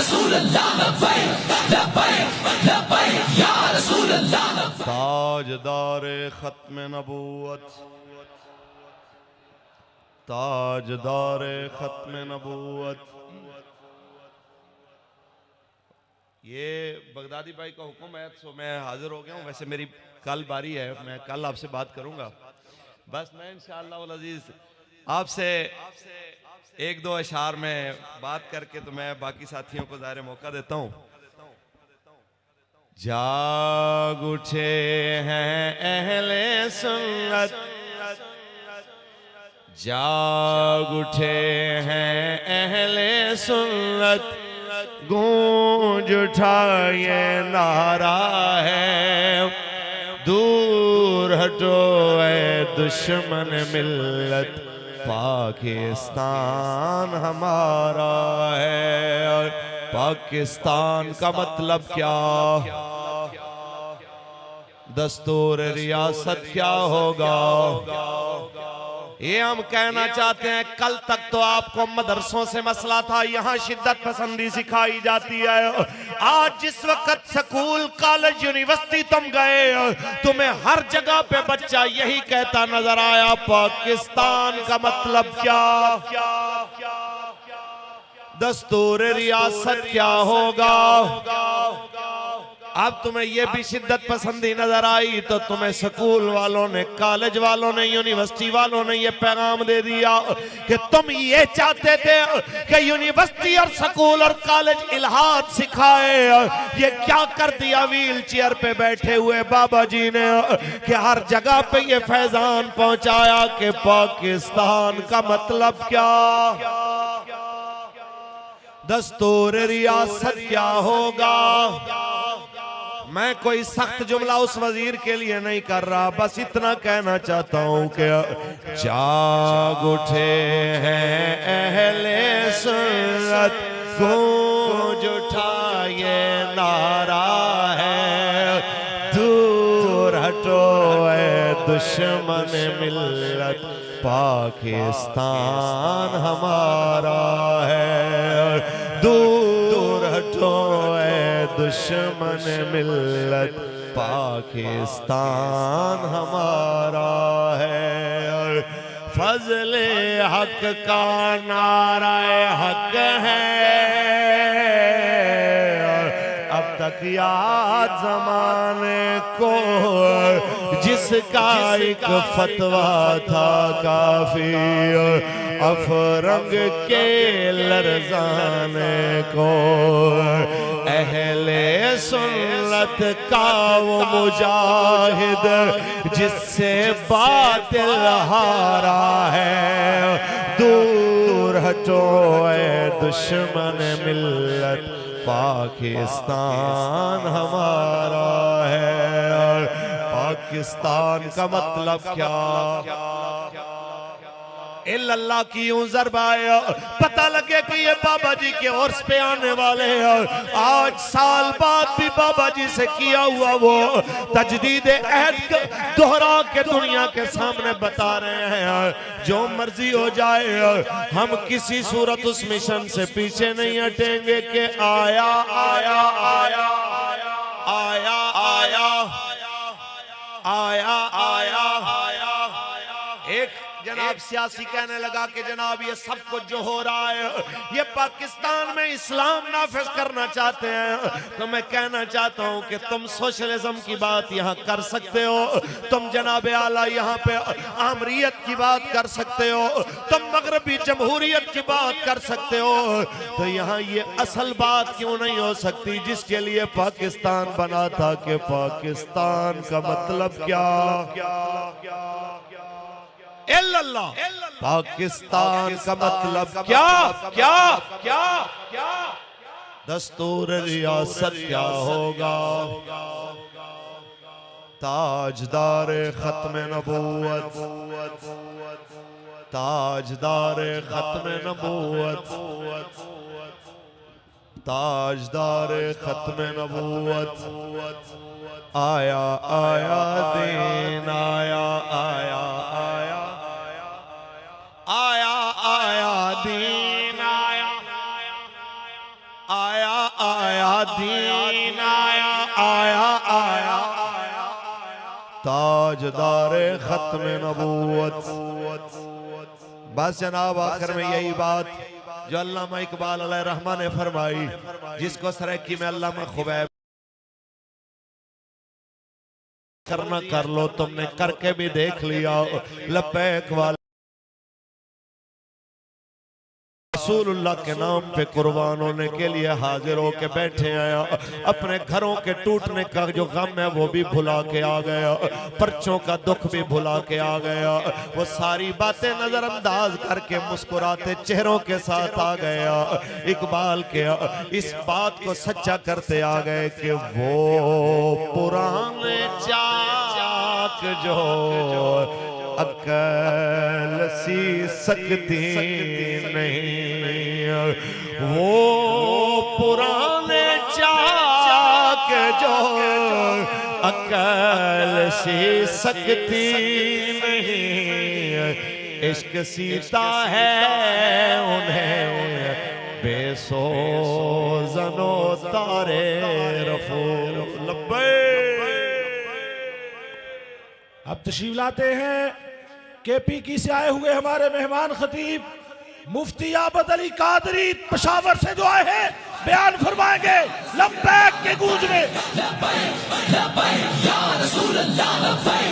रसूल अल्लाह लब्बैक लब्बैक लब्बैक या रसूल अल्लाह। ताजदार खत्म नबूवत, ताजदार खत्म नबूवत। ये बगदादी भाई का हुक्म है तो मैं हाजिर हो गया हूँ। वैसे मेरी कल बारी है, मैं कल आपसे बात करूंगा। बस मैं इंशाअल्लाह उल अजीज आपसे एक दो अशार में बात करके तो मैं बाकी साथियों को ज़ाहिर मौका देता हूँ। जाग उठे हैं अहले सुन्नत, जाग उठे हैं अहले सुन्नत, गूंज उठा ये नारा है, दूर हटो ऐ दुश्मन मिल्लत, पाकिस्तान हमारा है। और पाकिस्तान का मतलब क्या, दस्तूर रियासत क्या होगा, ये हम कहना चाहते हैं। कल तक तो आपको मदरसों से मसला था, यहाँ शिद्दत पसंदी सिखाई जाती है। आज जिस वक्त स्कूल कॉलेज यूनिवर्सिटी तुम गए, तुम्हें हर जगह पे बच्चा यही कहता नजर आया, पाकिस्तान का मतलब क्या, दस्तूर रियासत क्या होगा। अब तुम्हें यह भी शिद्दत पसंदी नजर आई तो तुम्हें स्कूल वालों ने, कॉलेज वालों ने, यूनिवर्सिटी वालों ने यह पैगाम दे दिया कि तुम ये चाहते थे कि यूनिवर्सिटी और स्कूल और कॉलेज इल्हाद सिखाए, ये क्या कर दिया व्हील चेयर पे बैठे हुए बाबा जी ने कि हर जगह पे ये फैजान पहुंचाया कि पाकिस्तान का मतलब क्या, दस्तूर रियासत क्या होगा। मैं कोई सख्त जुमला उस वजीर के लिए नहीं कर रहा, बस इतना कहना चाहता हूं कि जाग उठे हैं अहले सुन्नत, गूंज उठा ये नारा है, दूर हटो ऐ दुश्मन मिल्लत, पाकिस्तान हमारा है। दूर हटो दुश्मन मिल्लत, पाकिस्तान हमारा है। और फजले हक का नारा हक है, अब तक याद जमाने को जिसका एक फतवा था काफी, अफरंग के लरजाने को अहले सुन्नत का वो मुजाहिद जिससे बातिल हारा है, दूर हटो ऐ दुश्मन मिल्लत, पाकिस्तान हमारा है। और पाकिस्तान का मतलब क्या, इल्लल्लाह की यूं ज़रबाए पता लगे कि ये बाबा जी के उर्स पे आने वाले हैं। आज साल बाद भी बाबा जी से किया हुआ वो तजदीद अहद दोहरा के दुनिया के सामने बता रहे हैं, जो मर्जी हो जाए हम किसी सूरत उस मिशन से पीछे नहीं हटेंगे कि आया आया आया आया आया आया आया आया। एक जनाब सियासी कहने लगा कि जनाब ये सब कुछ जो हो रहा है ये पाकिस्तान में इस्लाम नाफिज करना चाहते हैं, तो मैं कहना चाहता हूं कि तुम सोशलिज्म की बात यहां कर सकते हो, तुम जनाब आला यहां पे आमरीयत की बात कर सकते हो, तुम मगरबी जमहूरियत की बात कर सकते हो, तो यहां ये असल बात क्यों नहीं हो सकती जिसके लिए पाकिस्तान बना था कि पाकिस्तान का मतलब क्या, पाकिस्तान का मतलब क्या क्या क्या क्या, दस्तूर रियासत क्या होगा, ताजदार खत्म नबूवत, ताजदार खत्म नबूवत, ताजदार खत्म नबूवत, आया आया दिन आया आया आया आया आया दिन आया आया आया दीन आया आया आया ताजदारे खत्म नबूवत। बस जनाब आखिर में यही बात जो अल्लामा इकबाल अलैहि रहमा ने फरमाई, जिसको सराइकी में अल्लामा खुबैब करना कर लो, तुमने करके भी देख लिया। लब्बैक वाले रसूलुल्लाह के नाम पे कुर्बान होने के लिए हाजिर होके बैठे आया। अपने घरों के टूटने का जो गम है वो भी भुला के आ गया, पर्चों का दुख भी भुला के आ गया। वो सारी बातें नजरअंदाज करके मुस्कुराते चेहरों के साथ आ गया। इकबाल के इस बात को सच्चा करते आ गए कि वो पुराने चाक जो अकल सी सकती नहीं, वो पुराने चाक जो अकल सी सकती नहीं। इश्क सीता है उन्हें बेसोजनो तारे रफू। अब तशरीफ लाते हैं KPK से आए हुए हमारे मेहमान खतीब मुफ्ती आबद अली कादरी पेशावर से जो आए हैं बयान फरमाएंगे लब्बैक के गूंज में। लब्बैक लब्बैक या रसूल अल्लाह लब्बैक